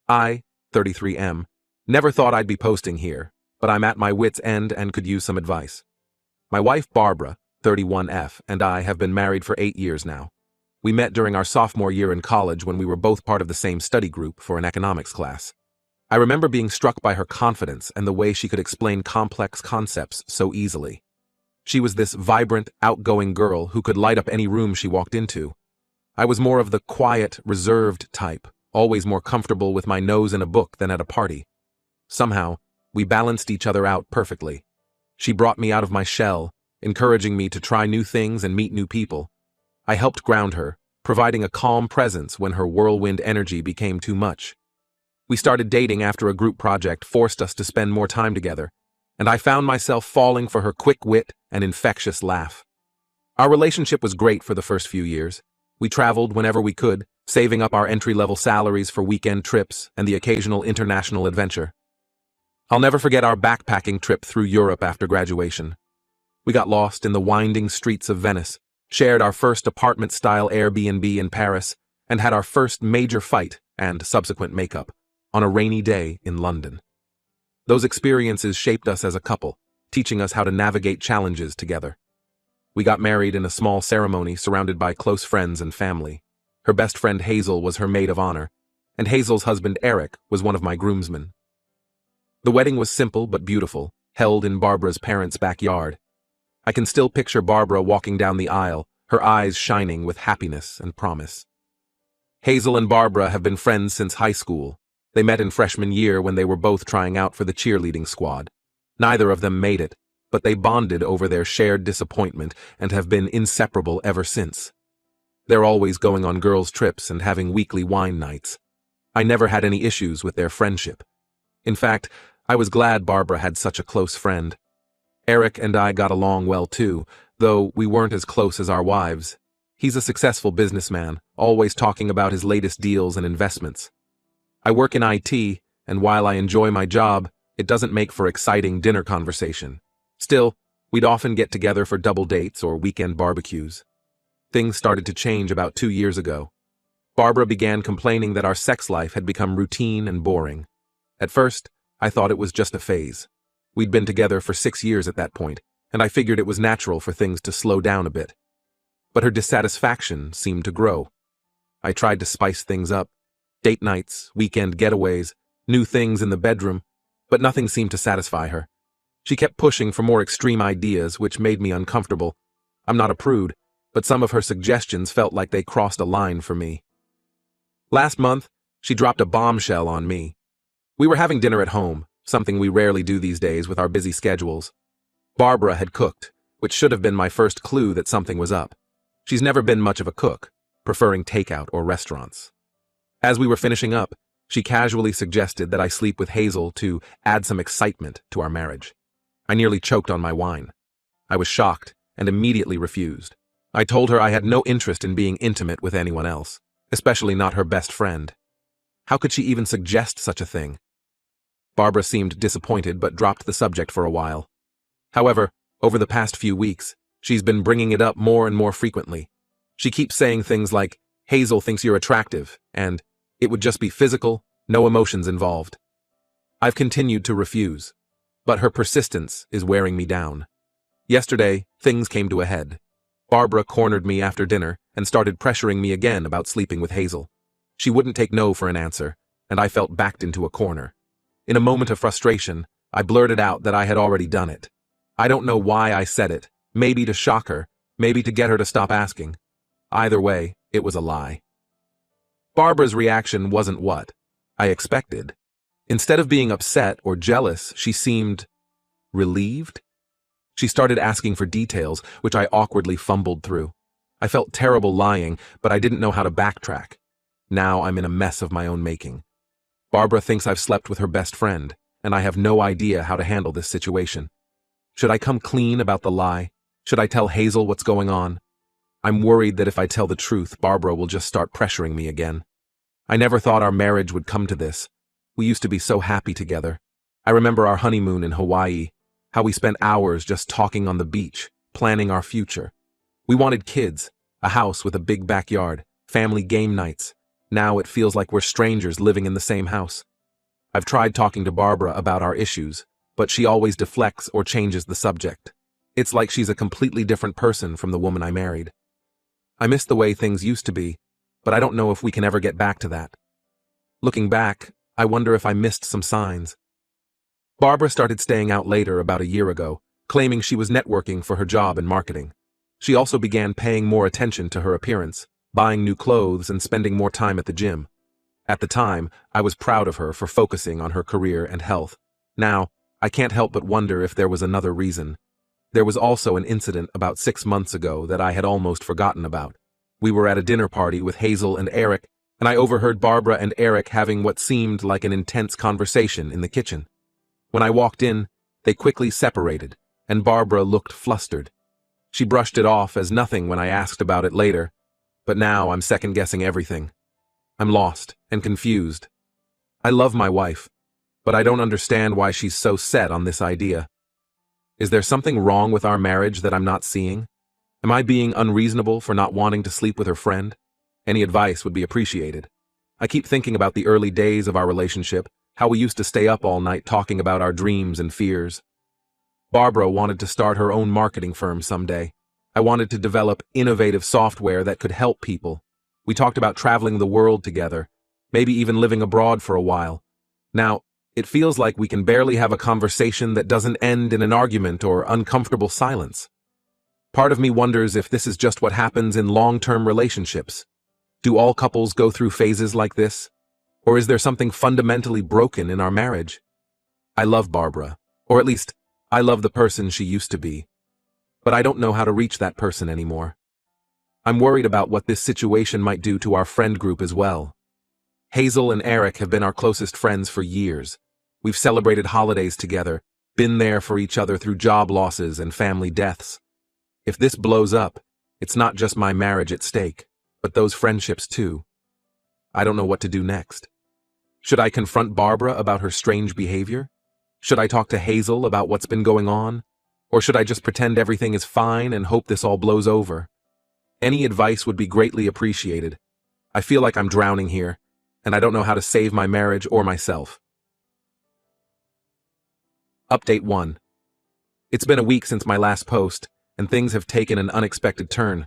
I, 33M, never thought I'd be posting here, but I'm at my wit's end and could use some advice. My wife Barbara, 31F, and I have been married for 8 years now. We met during our sophomore year in college when we were both part of the same study group for an economics class. I remember being struck by her confidence and the way she could explain complex concepts so easily. She was this vibrant, outgoing girl who could light up any room she walked into. I was more of the quiet, reserved type, always more comfortable with my nose in a book than at a party. Somehow, we balanced each other out perfectly. She brought me out of my shell, encouraging me to try new things and meet new people. I helped ground her, providing a calm presence when her whirlwind energy became too much. We started dating after a group project forced us to spend more time together, and I found myself falling for her quick wit and infectious laugh. Our relationship was great for the first few years. We traveled whenever we could, saving up our entry-level salaries for weekend trips and the occasional international adventure. I'll never forget our backpacking trip through Europe after graduation. We got lost in the winding streets of Venice, shared our first apartment-style Airbnb in Paris, and had our first major fight and subsequent makeup on a rainy day in London. Those experiences shaped us as a couple, teaching us how to navigate challenges together. We got married in a small ceremony surrounded by close friends and family. Her best friend Hazel was her maid of honor, and Hazel's husband Eric was one of my groomsmen. The wedding was simple but beautiful, held in Barbara's parents' backyard. I can still picture Barbara walking down the aisle, her eyes shining with happiness and promise. Hazel and Barbara have been friends since high school. They met in freshman year when they were both trying out for the cheerleading squad. Neither of them made it, but they bonded over their shared disappointment and have been inseparable ever since. They're always going on girls' trips and having weekly wine nights. I never had any issues with their friendship. In fact, I was glad Barbara had such a close friend. Eric and I got along well too, though we weren't as close as our wives. He's a successful businessman, always talking about his latest deals and investments. I work in IT, and while I enjoy my job, it doesn't make for exciting dinner conversation. Still, we'd often get together for double dates or weekend barbecues. Things started to change about 2 years ago. Barbara began complaining that our sex life had become routine and boring. At first, I thought it was just a phase. We'd been together for 6 years at that point, and I figured it was natural for things to slow down a bit. But her dissatisfaction seemed to grow. I tried to spice things up. Date nights, weekend getaways, new things in the bedroom, but nothing seemed to satisfy her. She kept pushing for more extreme ideas, which made me uncomfortable. I'm not a prude, but some of her suggestions felt like they crossed a line for me. Last month, she dropped a bombshell on me. We were having dinner at home, something we rarely do these days with our busy schedules. Barbara had cooked, which should have been my first clue that something was up. She's never been much of a cook, preferring takeout or restaurants. As we were finishing up, she casually suggested that I sleep with Hazel to add some excitement to our marriage. I nearly choked on my wine. I was shocked and immediately refused. I told her I had no interest in being intimate with anyone else, especially not her best friend. How could she even suggest such a thing? Barbara seemed disappointed but dropped the subject for a while. However, over the past few weeks, she's been bringing it up more and more frequently. She keeps saying things like, "Hazel thinks you're attractive," and "it would just be physical, no emotions involved." I've continued to refuse, but her persistence is wearing me down. Yesterday, things came to a head. Barbara cornered me after dinner and started pressuring me again about sleeping with Hazel. She wouldn't take no for an answer, and I felt backed into a corner. In a moment of frustration, I blurted out that I had already done it. I don't know why I said it, maybe to shock her, maybe to get her to stop asking. Either way, it was a lie. Barbara's reaction wasn't what I expected. Instead of being upset or jealous, she seemed relieved. She started asking for details, which I awkwardly fumbled through. I felt terrible lying, but I didn't know how to backtrack. Now I'm in a mess of my own making. Barbara thinks I've slept with her best friend, and I have no idea how to handle this situation. Should I come clean about the lie? Should I tell Hazel what's going on? I'm worried that if I tell the truth, Barbara will just start pressuring me again. I never thought our marriage would come to this. We used to be so happy together. I remember our honeymoon in Hawaii, how we spent hours just talking on the beach, planning our future. We wanted kids, a house with a big backyard, family game nights. Now it feels like we're strangers living in the same house. I've tried talking to Barbara about our issues, but she always deflects or changes the subject. It's like she's a completely different person from the woman I married. I miss the way things used to be, but I don't know if we can ever get back to that. Looking back, I wonder if I missed some signs. Barbara started staying out later about a year ago, claiming she was networking for her job in marketing. She also began paying more attention to her appearance, buying new clothes and spending more time at the gym. At the time, I was proud of her for focusing on her career and health. Now, I can't help but wonder if there was another reason. There was also an incident about 6 months ago that I had almost forgotten about. We were at a dinner party with Hazel and Eric, and I overheard Barbara and Eric having what seemed like an intense conversation in the kitchen. When I walked in, they quickly separated, and Barbara looked flustered. She brushed it off as nothing when I asked about it later, but now I'm second-guessing everything. I'm lost and confused. I love my wife, but I don't understand why she's so set on this idea. Is there something wrong with our marriage that I'm not seeing? Am I being unreasonable for not wanting to sleep with her friend? Any advice would be appreciated. I keep thinking about the early days of our relationship, how we used to stay up all night talking about our dreams and fears. Barbara wanted to start her own marketing firm someday. I wanted to develop innovative software that could help people. We talked about traveling the world together, maybe even living abroad for a while. Now, it feels like we can barely have a conversation that doesn't end in an argument or uncomfortable silence. Part of me wonders if this is just what happens in long-term relationships. Do all couples go through phases like this? Or is there something fundamentally broken in our marriage? I love Barbara, or at least, I love the person she used to be. But I don't know how to reach that person anymore. I'm worried about what this situation might do to our friend group as well. Hazel and Eric have been our closest friends for years. We've celebrated holidays together, been there for each other through job losses and family deaths. If this blows up, it's not just my marriage at stake, but those friendships too. I don't know what to do next. Should I confront Barbara about her strange behavior? Should I talk to Hazel about what's been going on? Or should I just pretend everything is fine and hope this all blows over? Any advice would be greatly appreciated. I feel like I'm drowning here, and I don't know how to save my marriage or myself. Update 1. It's been a week since my last post, and things have taken an unexpected turn.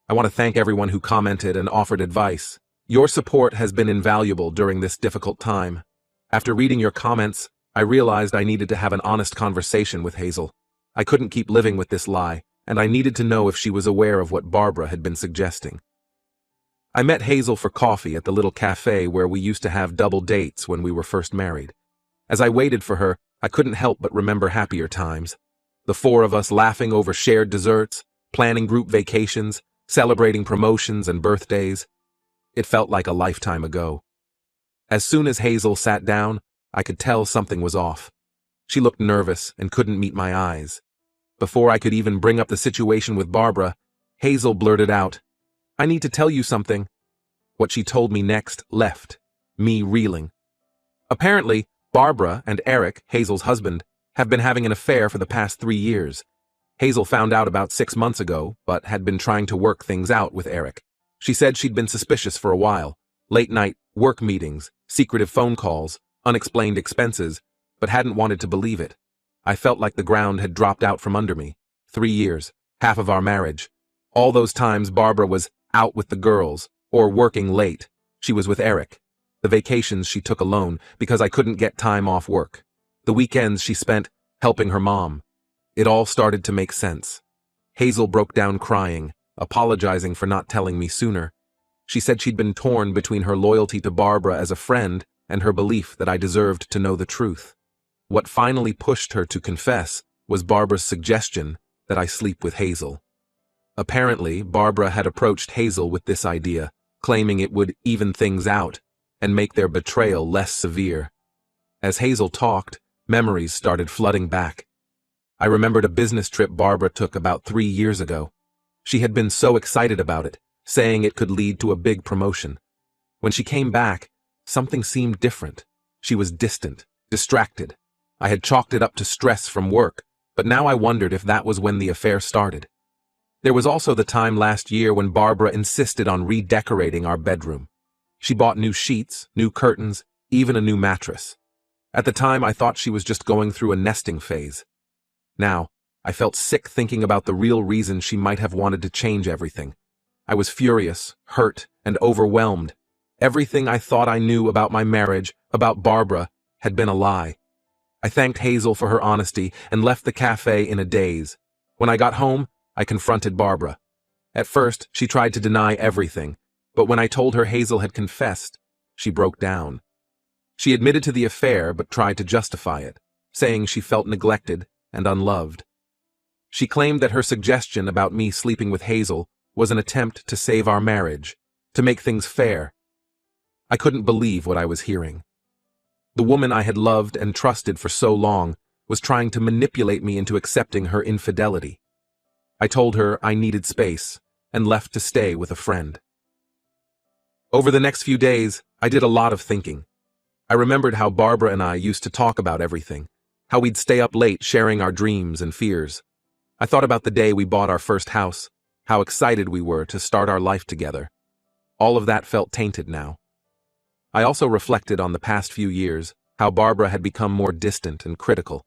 I want to thank everyone who commented and offered advice. Your support has been invaluable during this difficult time. After reading your comments, I realized I needed to have an honest conversation with Hazel. I couldn't keep living with this lie, and I needed to know if she was aware of what Barbara had been suggesting. I met Hazel for coffee at the little cafe where we used to have double dates when we were first married. As I waited for her, I couldn't help but remember happier times. The four of us laughing over shared desserts, planning group vacations, celebrating promotions and birthdays. It felt like a lifetime ago. As soon as Hazel sat down, I could tell something was off. She looked nervous and couldn't meet my eyes. Before I could even bring up the situation with Barbara, Hazel blurted out, "I need to tell you something." What she told me next left me reeling. Apparently, Barbara and Eric, Hazel's husband, have been having an affair for the past 3 years. Hazel found out about 6 months ago, but had been trying to work things out with Eric. She said she'd been suspicious for a while. Late-night work meetings, secretive phone calls, unexplained expenses, but hadn't wanted to believe it. I felt like the ground had dropped out from under me. 3 years, half of our marriage. All those times Barbara was out with the girls, or working late. She was with Eric. The vacations she took alone because I couldn't get time off work. The weekends she spent helping her mom. It all started to make sense. Hazel broke down crying, apologizing for not telling me sooner. She said she'd been torn between her loyalty to Barbara as a friend and her belief that I deserved to know the truth. What finally pushed her to confess was Barbara's suggestion that I sleep with Hazel. Apparently, Barbara had approached Hazel with this idea, claiming it would even things out and make their betrayal less severe. As Hazel talked, memories started flooding back. I remembered a business trip Barbara took about 3 years ago. She had been so excited about it, saying it could lead to a big promotion. When she came back, something seemed different. She was distant, distracted. I had chalked it up to stress from work, but now I wondered if that was when the affair started. There was also the time last year when Barbara insisted on redecorating our bedroom. She bought new sheets, new curtains, even a new mattress. At the time, I thought she was just going through a nesting phase. Now, I felt sick thinking about the real reason she might have wanted to change everything. I was furious, hurt, and overwhelmed. Everything I thought I knew about my marriage, about Barbara, had been a lie. I thanked Hazel for her honesty and left the cafe in a daze. When I got home, I confronted Barbara. At first, she tried to deny everything, but when I told her Hazel had confessed, she broke down. She admitted to the affair but tried to justify it, saying she felt neglected and unloved. She claimed that her suggestion about me sleeping with Hazel was an attempt to save our marriage, to make things fair. I couldn't believe what I was hearing. The woman I had loved and trusted for so long was trying to manipulate me into accepting her infidelity. I told her I needed space and left to stay with a friend. Over the next few days, I did a lot of thinking. I remembered how Barbara and I used to talk about everything, how we'd stay up late sharing our dreams and fears. I thought about the day we bought our first house, how excited we were to start our life together. All of that felt tainted now. I also reflected on the past few years, how Barbara had become more distant and critical.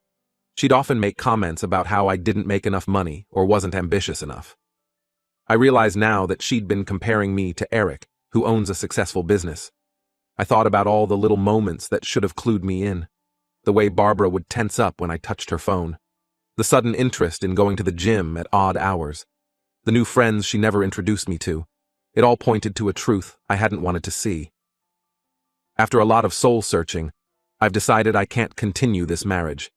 She'd often make comments about how I didn't make enough money or wasn't ambitious enough. I realized now that she'd been comparing me to Eric, who owns a successful business. I thought about all the little moments that should have clued me in. The way Barbara would tense up when I touched her phone. The sudden interest in going to the gym at odd hours. The new friends she never introduced me to. It all pointed to a truth I hadn't wanted to see. After a lot of soul-searching, I've decided I can't continue this marriage.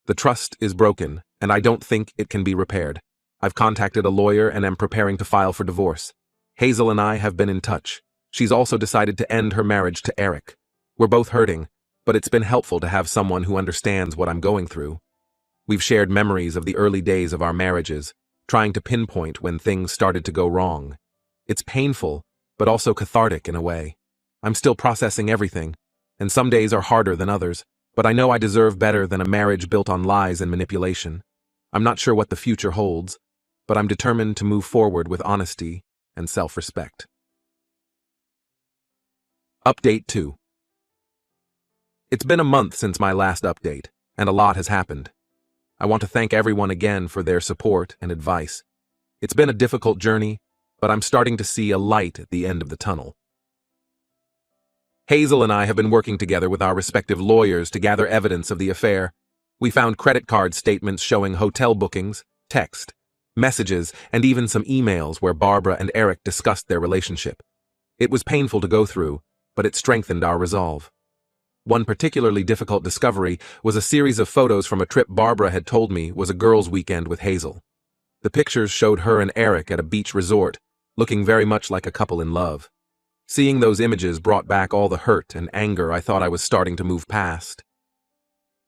The trust is broken, and I don't think it can be repaired. I've contacted a lawyer and am preparing to file for divorce. Hazel and I have been in touch. She's also decided to end her marriage to Eric. We're both hurting, but it's been helpful to have someone who understands what I'm going through. We've shared memories of the early days of our marriages, trying to pinpoint when things started to go wrong. It's painful, but also cathartic in a way. I'm still processing everything, and some days are harder than others, but I know I deserve better than a marriage built on lies and manipulation. I'm not sure what the future holds, but I'm determined to move forward with honesty and self-respect. Update 2. It's been a month since my last update, and a lot has happened. I want to thank everyone again for their support and advice. It's been a difficult journey, but I'm starting to see a light at the end of the tunnel. Hazel and I have been working together with our respective lawyers to gather evidence of the affair. We found credit card statements showing hotel bookings, text, messages, and even some emails where Barbara and Eric discussed their relationship. It was painful to go through, but it strengthened our resolve. One particularly difficult discovery was a series of photos from a trip Barbara had told me was a girls' weekend with Hazel. The pictures showed her and Eric at a beach resort, looking very much like a couple in love. Seeing those images brought back all the hurt and anger I thought I was starting to move past.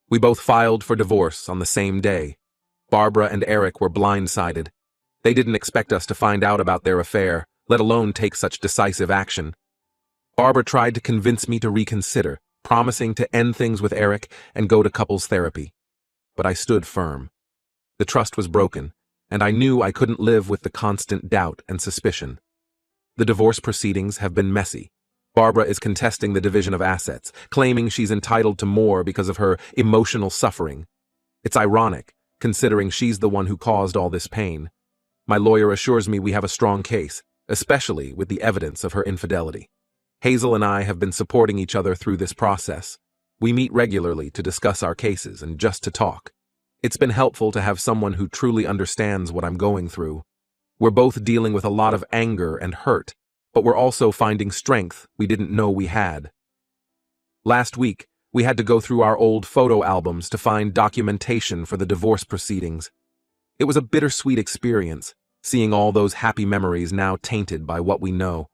We both filed for divorce on the same day. Barbara and Eric were blindsided. They didn't expect us to find out about their affair, let alone take such decisive action. Barbara tried to convince me to reconsider, promising to end things with Eric and go to couples therapy. But I stood firm. The trust was broken, and I knew I couldn't live with the constant doubt and suspicion. The divorce proceedings have been messy. Barbara is contesting the division of assets, claiming she's entitled to more because of her emotional suffering. It's ironic, considering she's the one who caused all this pain. My lawyer assures me we have a strong case, especially with the evidence of her infidelity. Hazel and I have been supporting each other through this process. We meet regularly to discuss our cases and just to talk. It's been helpful to have someone who truly understands what I'm going through. We're both dealing with a lot of anger and hurt, but we're also finding strength we didn't know we had. Last week, we had to go through our old photo albums to find documentation for the divorce proceedings. It was a bittersweet experience, seeing all those happy memories now tainted by what we know.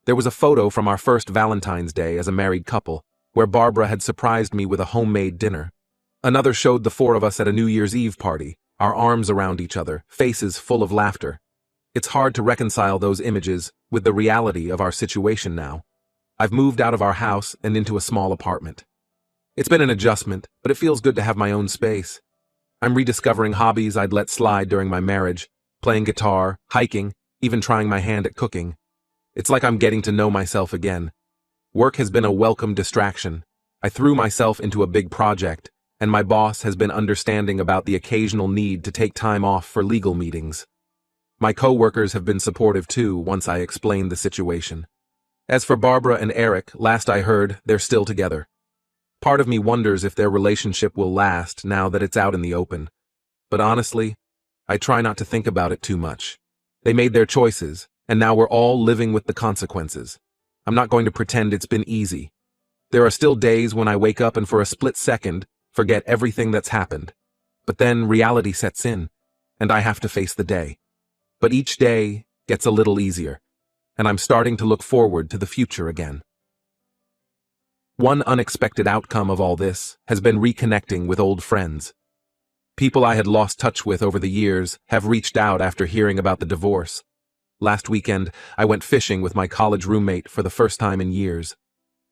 There was a photo from our first Valentine's Day as a married couple, where Barbara had surprised me with a homemade dinner. Another showed the four of us at a New Year's Eve party, our arms around each other, faces full of laughter. It's hard to reconcile those images with the reality of our situation now. I've moved out of our house and into a small apartment. It's been an adjustment, but it feels good to have my own space. I'm rediscovering hobbies I'd let slide during my marriage, playing guitar, hiking, even trying my hand at cooking. It's like I'm getting to know myself again. Work has been a welcome distraction. I threw myself into a big project, and my boss has been understanding about the occasional need to take time off for legal meetings. My co-workers have been supportive too once I explained the situation. As for Barbara and Eric, last I heard, they're still together. Part of me wonders if their relationship will last now that it's out in the open. But honestly, I try not to think about it too much. They made their choices, and now we're all living with the consequences. I'm not going to pretend it's been easy. There are still days when I wake up and for a split second, forget everything that's happened. But then reality sets in, and I have to face the day. But each day gets a little easier, and I'm starting to look forward to the future again. One unexpected outcome of all this has been reconnecting with old friends. People I had lost touch with over the years have reached out after hearing about the divorce. Last weekend, I went fishing with my college roommate for the first time in years.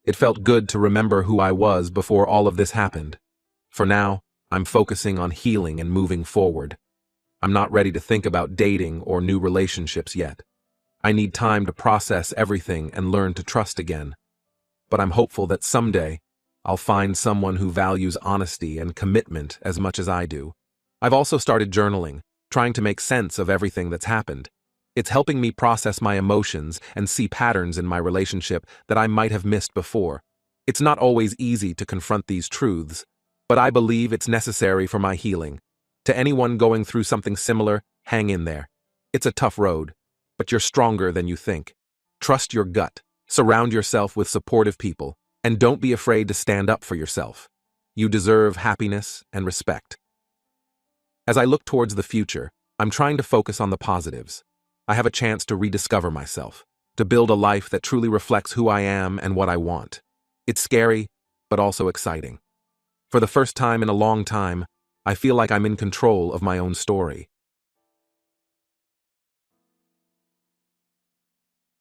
It felt good to remember who I was before all of this happened. For now, I'm focusing on healing and moving forward. I'm not ready to think about dating or new relationships yet. I need time to process everything and learn to trust again. But I'm hopeful that someday, I'll find someone who values honesty and commitment as much as I do. I've also started journaling, trying to make sense of everything that's happened. It's helping me process my emotions and see patterns in my relationship that I might have missed before. It's not always easy to confront these truths, but I believe it's necessary for my healing. To anyone going through something similar, hang in there. It's a tough road, but you're stronger than you think. Trust your gut, surround yourself with supportive people, and don't be afraid to stand up for yourself. You deserve happiness and respect. As I look towards the future, I'm trying to focus on the positives. I have a chance to rediscover myself, to build a life that truly reflects who I am and what I want. It's scary, but also exciting. For the first time in a long time, I feel like I'm in control of my own story.